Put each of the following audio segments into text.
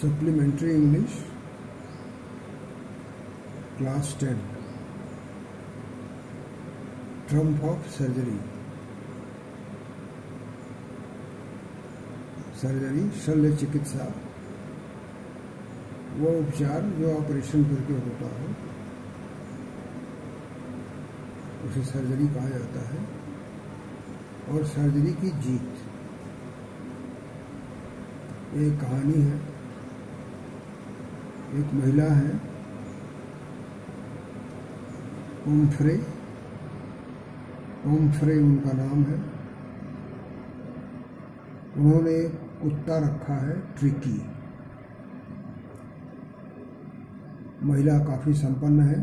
Supplementary English Class 10 Trump of Surgery surgery शल्य चिकित्सा वो उपचार जो ऑपरेशन करके होता है उसे सर्जरी कहा जाता है। और सर्जरी की जीत एक कहानी है। एक महिला है ओम्फ्रे उनका नाम है। उन्होंने एक कुत्ता रखा है ट्रिकी। महिला काफ़ी संपन्न है।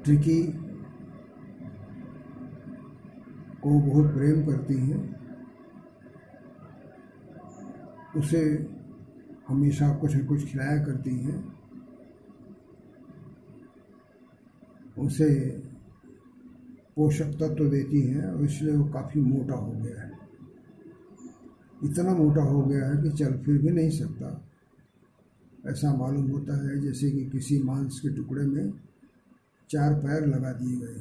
ट्रिकी को बहुत प्रेम करती है। उसे हमेशा कुछ न कुछ खिलाया करती है। उसे पोषक तत्व देती है और इसलिए वो काफ़ी मोटा हो गया है। इतना मोटा हो गया है कि चल फिर भी नहीं सकता। ऐसा मालूम होता है जैसे कि किसी मांस के टुकड़े में 4 पैर लगा दिए गए।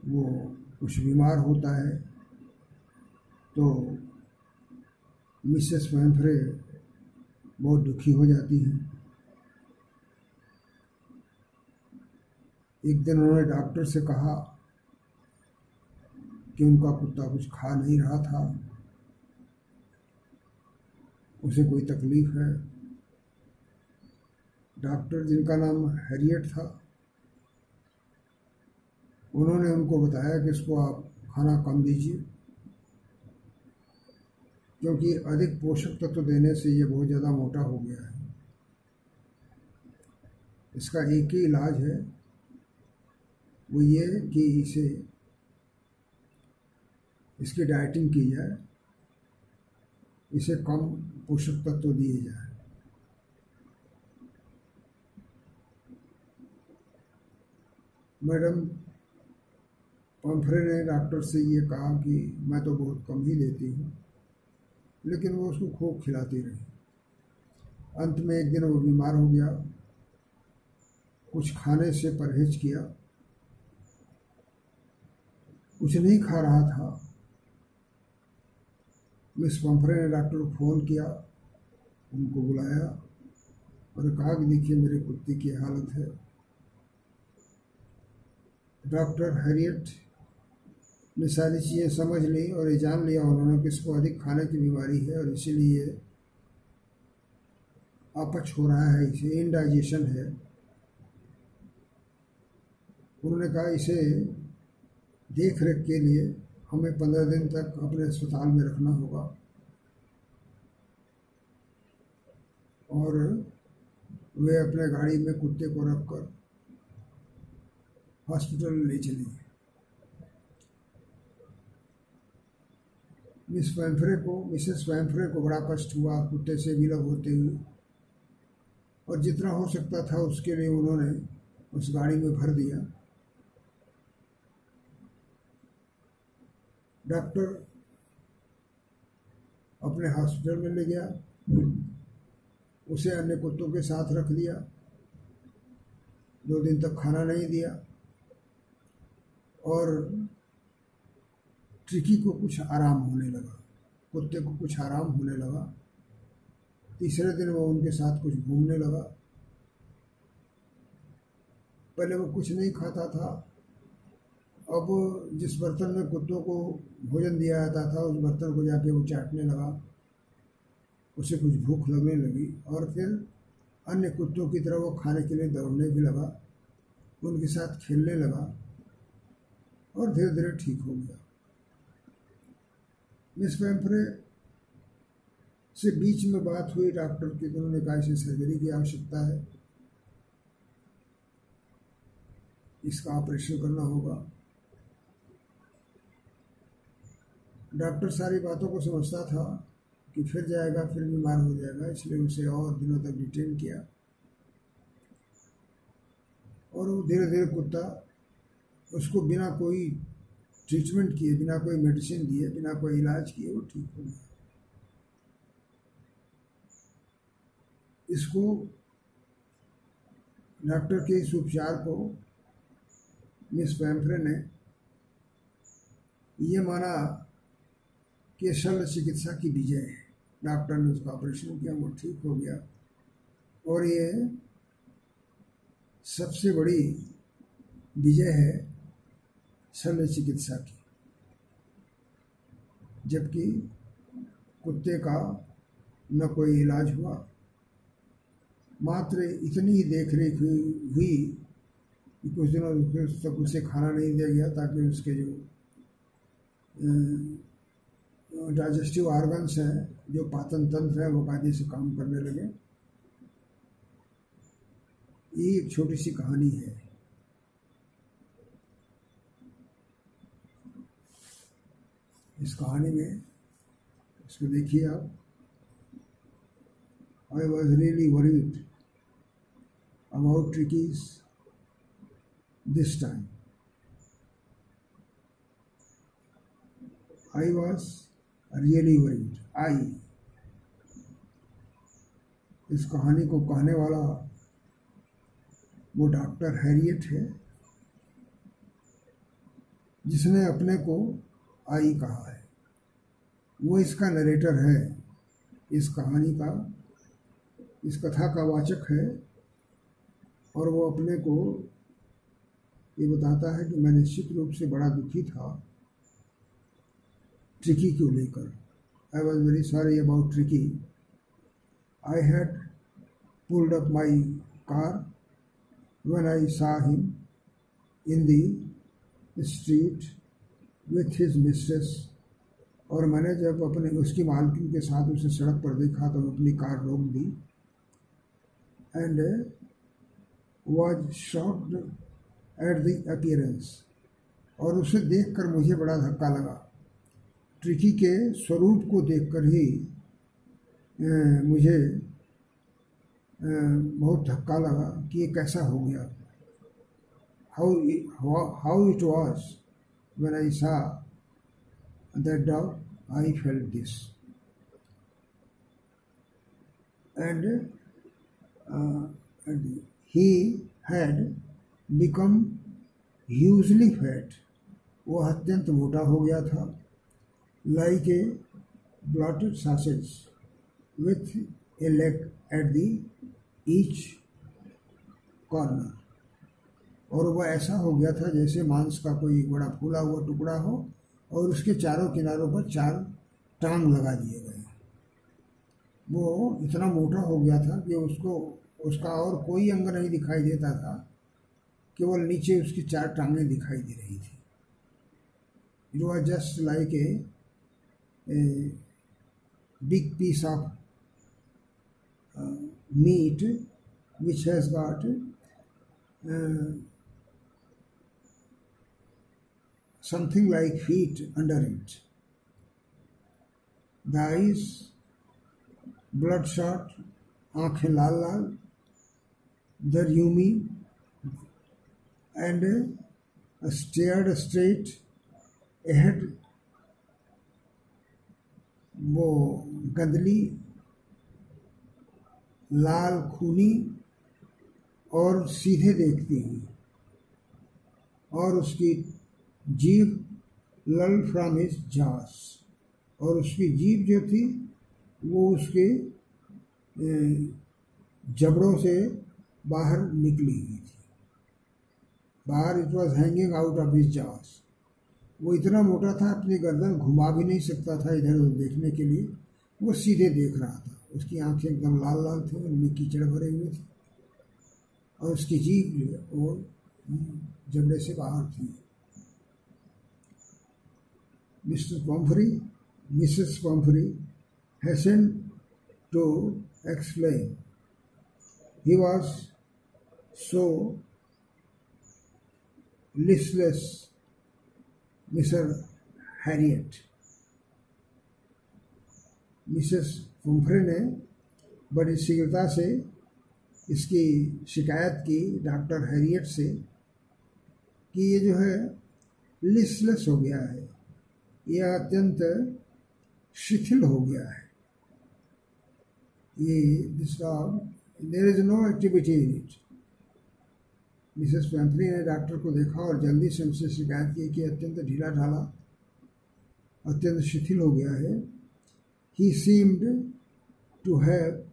वो कुछ बीमार होता है तो मिसेस वैम्फ्रे बहुत दुखी हो जाती हैं। एक दिन उन्होंने डॉक्टर से कहा कि उनका कुत्ता कुछ खा नहीं रहा था, उसे कोई तकलीफ है। डॉक्टर, जिनका नाम हैरियट था, उन्होंने उनको बताया कि इसको आप खाना कम दीजिए, क्योंकि अधिक पोषक तत्व देने से ये बहुत ज़्यादा मोटा हो गया है। इसका एक ही इलाज है, वो ये कि इसकी डाइटिंग की जाए, इसे कम पोषक तत्व दिए जाए। मैडम वैम्फ्रे ने डॉक्टर से ये कहा कि मैं तो बहुत कम ही देती हूँ, लेकिन वो उसको खूब खिलाती रही। अंत में एक दिन वो बीमार हो गया, कुछ खाने से परहेज किया, कुछ नहीं खा रहा था। मिस वैम्फ्रे ने डॉक्टर को फ़ोन किया, उनको बुलाया और कहा कि देखिए मेरे कुत्ते की हालत है। डॉक्टर हैरियट ने सारी चीज़ें समझ ली और ये जान लिया उन्होंने कि इसको अधिक खाने की बीमारी है और इसीलिए अपच हो रहा है, इसे इनडाइजेशन है। उन्होंने कहा इसे देख रेख के लिए हमें 15 दिन तक अपने अस्पताल में रखना होगा। और वे अपने गाड़ी में कुत्ते को रखकर हॉस्पिटल ले चली। मिसेस वैम्फ्रे को बड़ा कष्ट हुआ कुत्ते से विलग होते हुए, और जितना हो सकता था उसके लिए उन्होंने उस गाड़ी में भर दिया। डॉक्टर अपने हॉस्पिटल में ले गया, उसे अन्य कुत्तों के साथ रख दिया। 2 दिन तक खाना नहीं दिया और ट्रिकी को कुछ आराम होने लगा, कुत्ते को कुछ आराम होने लगा। तीसरे दिन वो उनके साथ कुछ घूमने लगा। पहले वो कुछ नहीं खाता था, अब जिस बर्तन में कुत्तों को भोजन दिया जाता था उस बर्तन को जाके वो चाटने लगा। उसे कुछ भूख लगने लगी और फिर अन्य कुत्तों की तरह वो खाने के लिए दौड़ने भी लगा, उनके साथ खेलने लगा और धीरे धीरे ठीक हो गया। मिस वैम्फ्रे से बीच में बात हुई डॉक्टर की, तो उन्होंने कहा इसे सर्जरी की आवश्यकता है, इसका ऑपरेशन करना होगा। डॉक्टर सारी बातों को समझता था कि फिर जाएगा, फिर बीमार हो जाएगा, इसलिए उसे और दिनों तक डिटेन किया। और वो धीरे धीरे कुत्ता उसको बिना कोई ट्रीटमेंट किए, बिना कोई मेडिसिन दिए, बिना कोई इलाज किए वो ठीक हो गया। इसको डॉक्टर के इस उपचार को मिस पैम्फ्रे ने ये माना कि शल्य चिकित्सा की विजय है। डॉक्टर ने उसका ऑपरेशन किया, वो ठीक हो गया, और ये सबसे बड़ी विजय है शल्य चिकित्सा की। जबकि कुत्ते का न कोई इलाज हुआ, मात्र इतनी ही देख रेख हुई कि कुछ दिनों तक उसे खाना नहीं दिया गया ताकि उसके जो डाइजेस्टिव ऑर्गन्स हैं, जो पाचन तंत्र है, वो कायदे से काम करने लगे। ये एक छोटी सी कहानी है। इस कहानी में इसको देखिए आप। I was really worried about Tricky's this time. I was really worried. इस कहानी को कहने वाला वो डॉक्टर हैरियट है, जिसने अपने को आई कहा है। वो इसका नरेटर है, इस कहानी का, इस कथा का वाचक है, और वो अपने को ये बताता है कि मैं निश्चित रूप से बड़ा दुखी था ट्रिकी को लेकर। I was very sorry about tricky. I had pulled up my car when I saw him in the street with his mistress. और मैंने जब उसकी मालकिन के साथ उसे सड़क पर देखा तो अपनी कार रोक दी। And was shocked at the appearance. और उसे देखकर मुझे बड़ा धक्का लगा। ट्रिकी के स्वरूप को देखकर ही मुझे बहुत धक्का लगा कि ये कैसा हो गया। How it was when I saw that dog, I felt this. And he had become hugely fat. वो अत्यंत मोटा हो गया था। like a bloated sausage with a leg at the each corner. और वह ऐसा हो गया था जैसे मांस का कोई बड़ा फूला हुआ टुकड़ा हो और उसके चारों किनारों पर 4 टांग लगा दिए गए। वो इतना मोटा हो गया था कि उसका और कोई अंग नहीं दिखाई देता था, केवल नीचे उसकी 4 टांगें दिखाई दे रही थी। It was just like a big piece of meat which has got something like feet under it. The eyes bloodshot, आंखें लाल लाल, the rheumy, and stared straight ahead. वो गंदली, लाल, खूनी और सीधे देखती हुई, और उसकी जीभ लल फ्रॉम हिज जॉस। और उसकी जीभ जो थी वो उसके जबड़ों से बाहर निकली हुई थी, बाहर। It was hanging out of his jaws. वो इतना मोटा था, अपनी गर्दन घुमा भी नहीं सकता था इधर उधर देखने के लिए। वो सीधे देख रहा था। उसकी आंखें एकदम लाल लाल थी, उनमें कीचड़ भरे हुए थे, और उसकी जीभ वो जबड़े से बाहर थी। Mrs Pomfrey hastened to explain. He was so listless, Mr. Harriet. Mrs पॉम्फ्रे ने बड़ी शीघ्रता से इसकी शिकायत की डॉक्टर हैरियट से कि ये जो है लिस्टलेस हो गया है, यह अत्यंत शिथिल हो गया है। ये this dog, there is no activity in it. Mrs Pumphrey ने डॉक्टर को देखा और जल्दी से उनसे शिकायत की कि अत्यंत ढीला ढाला, अत्यंत शिथिल हो गया है। He seemed to have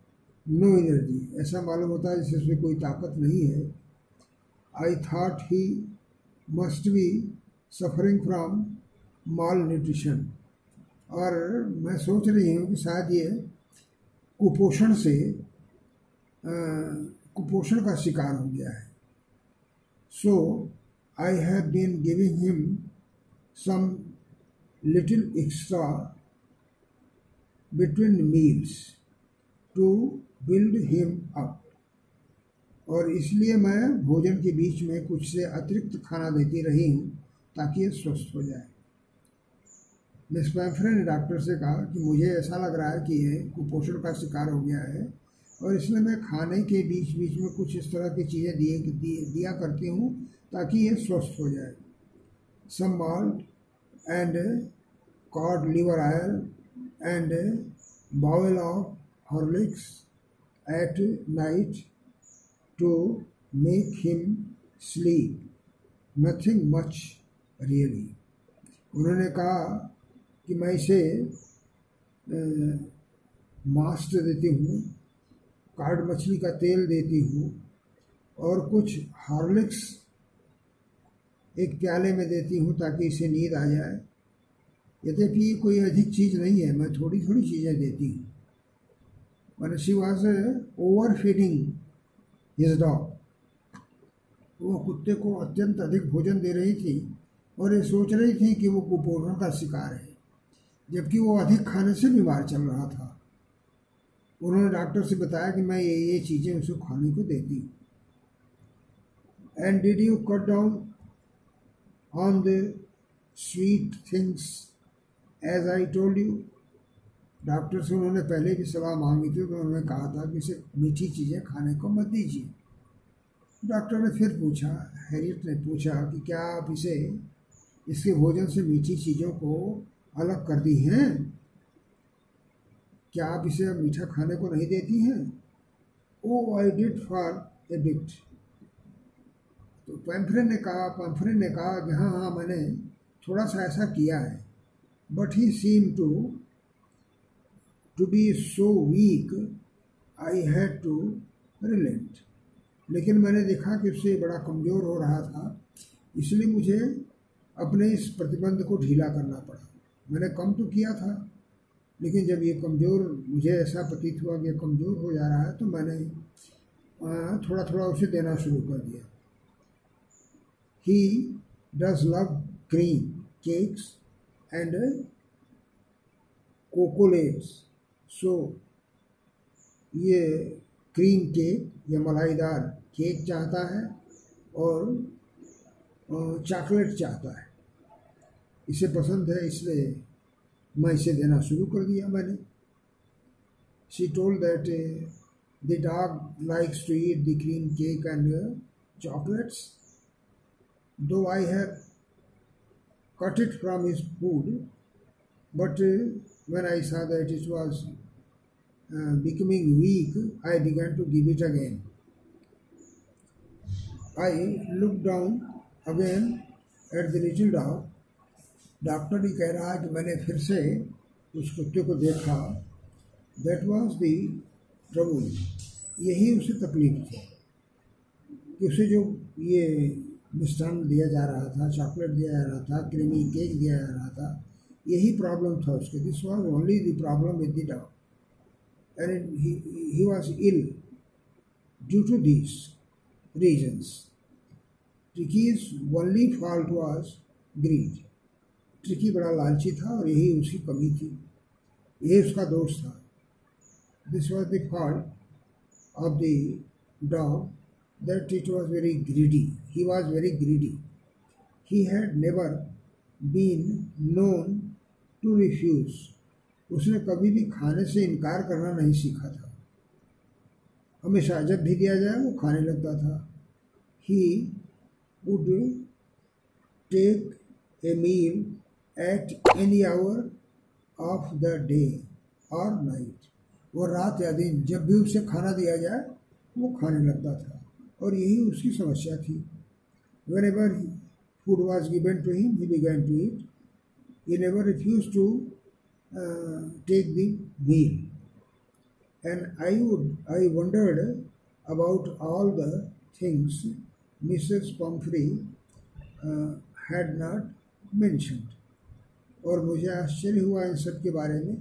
no energy, ऐसा मालूम होता है जैसे उसमें कोई ताकत नहीं है। I thought he must be suffering from mall nutrition, और मैं सोच रही हूँ कि शायद ये कुपोषण से कुपोषण का शिकार हो गया है। So I have been giving him some little extra between meals to build him up, और इसलिए मैं भोजन के बीच में कुछ से अतिरिक्त खाना देती रही हूँ ताकि ये स्वस्थ हो जाए। मिस पैम्फ्रे ने डॉक्टर से कहा कि मुझे ऐसा लग रहा है कि ये कुपोषण का शिकार हो गया है, और इसलिए मैं खाने के बीच बीच में कुछ इस तरह की चीज़ें दिया करती हूँ ताकि ये स्वस्थ हो जाए। Some malt and cod liver oil and bowl of Horlicks at night to make him sleep, nothing much really. उन्होंने कहा कि मैं इसे मांस देती हूँ, कार्ड मछली का तेल देती हूँ, और कुछ हॉर्लिक्स एक प्याले में देती हूँ ताकि इसे नींद आ जाए। यद्यपि ये कोई अधिक चीज़ नहीं है, मैं थोड़ी थोड़ी चीज़ें देती हूँ। When she was overfeeding his dog, वो कुत्ते को अत्यंत अधिक भोजन दे रही थी और ये सोच रही थी कि वो कुपोषण का शिकार है, जबकि वो अधिक खाने से बीमार चल रहा था। उन्होंने डॉक्टर से बताया कि मैं ये चीज़ें उसे खाने को देती हूँ। And did you cut down on the sweet things as I told you? Doctor से उन्होंने पहले भी सलाह मांगी थी, तो उन्होंने कहा था कि इसे मीठी चीज़ें खाने को मत दीजिए। डॉक्टर ने फिर पूछा, हैरियट ने पूछा कि क्या आप इसके भोजन से मीठी चीज़ों को अलग कर दी हैं? क्या आप इसे मीठा खाने को नहीं देती हैं? Oh I did for a bit. तो पैम्फ्रे ने कहा कि हाँ मैंने थोड़ा सा ऐसा किया है, but he seem to be so weak I had to relent. लेकिन मैंने देखा कि उससे बड़ा कमज़ोर हो रहा था, इसलिए मुझे अपने इस प्रतिबंध को ढीला करना पड़ा। मैंने कम तो किया था, लेकिन जब ये कमज़ोर, मुझे ऐसा प्रतीत हुआ कि कमज़ोर हो जा रहा है, तो मैंने थोड़ा थोड़ा उसे देना शुरू कर दिया। He does love cream cakes and chocolates, so ये क्रीम केक या मलाईदार केक चाहता है और चॉकलेट चाहता है, इसे पसंद है, इसलिए मैं इसे देना शुरू कर दिया मैंने। She told that the dog likes to eat the cream cake and chocolates, though I have cut it from his food, but when I saw that it was becoming weak, I began to give it again. I looked down again at the little dog. Doctor ही कह रहा है कि मैंने फिर से उस कुत्ते को देखा। That was the trouble. यही उसे तकलीफ थी कि उसे जो ये मिष्ठान दिया जा रहा था, चॉकलेट दिया जा रहा था, क्रीमी केक दिया जा रहा था, यही प्रॉब्लम था उसके। This was only the problem with the dog, and he was ill due to this reasons. Tricki's only fault was greed. Tricki बड़ा लालची था और यही उसकी कमी थी, यही उसका दोष था। This was the fault of the dog, that it was very greedy. He was very greedy. He had never been known to refuse. उसने कभी भी खाने से इनकार करना नहीं सीखा था, हमेशा जब भी दिया जाए वो खाने लगता था। He would take a meal at any hour of the day or night। वो रात या दिन जब भी उसे खाना दिया जाए वो खाने लगता था, और यही उसकी समस्या थी। Whenever food was given to him, he began to eat. He never refused to take the meal. And I wondered about all the things Mrs. Pumphrey had not mentioned। और मुझे आश्चर्य हुआ इन सब के बारे में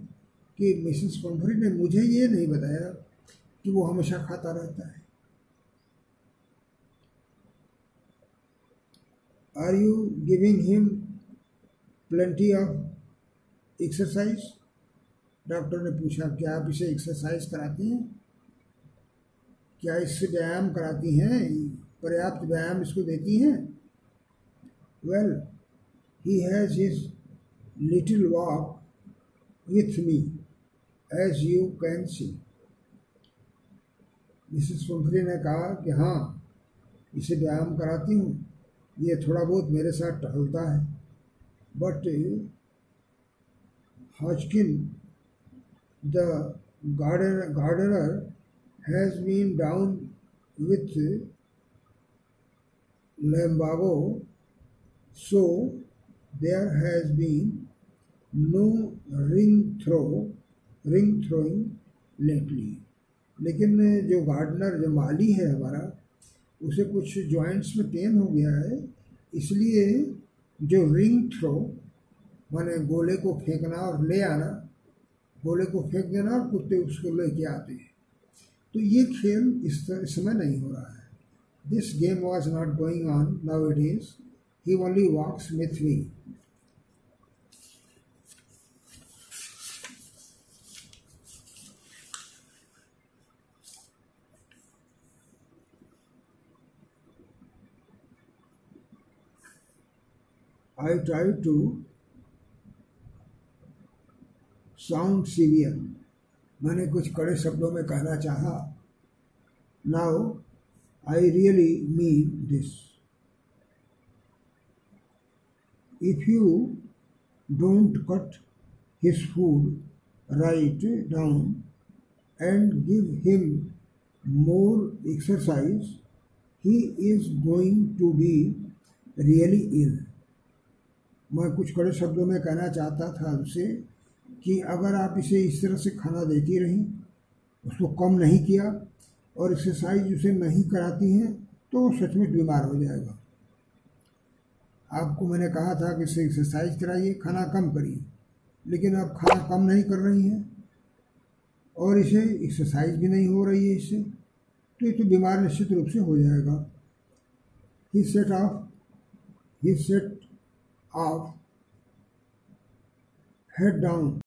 कि मिसेस पम्फ्री ने मुझे ये नहीं बताया कि वो हमेशा खाता रहता है। Are you giving him plenty of exercise? Doctor ने पूछा, क्या आप इसे एक्सरसाइज कराती हैं? क्या इससे व्यायाम कराती हैं? पर्याप्त व्यायाम इसको देती हैं? Well, he has his little walk with me as you can see. Mrs Pumphrey ने कहा कि हाँ, इसे व्यायाम कराती हूँ, ये थोड़ा बहुत मेरे साथ टहलता है। But Hodgkin the gardener has been down with lumbago, so there has been no ring throwing lately। लेकिन जो गार्डनर, जो माली है हमारा, उसे कुछ जॉइंट्स में पेन हो गया है, इसलिए जो रिंग थ्रो माने गोले को फेंकना और ले आना, गोले को फेंक देना और कुत्ते उसको लेके आते हैं, तो ये खेल इस समय नहीं हो रहा है। This game was not going on nowadays. He only walks with me. I tried to sound severe। मैंने कुछ कड़े शब्दों में कहना चाहा। Now I really mean this। If you don't cut his food right down and give him more exercise, he is going to be really ill। मैं कुछ कड़े शब्दों में कहना चाहता था उसे कि अगर आप इसे इस तरह से खाना देती रहीं, उसको कम नहीं किया और एक्सरसाइज उसे नहीं कराती हैं, तो वो सचमुच बीमार हो जाएगा। आपको मैंने कहा था कि इसे एक्सरसाइज कराइए, खाना कम करिए, लेकिन आप खाना कम नहीं कर रही हैं और इसे एक्सरसाइज भी नहीं हो रही है इससे, तो ये तो बीमार निश्चित रूप से हो जाएगा। ही सेट ऑफ हेड डाउन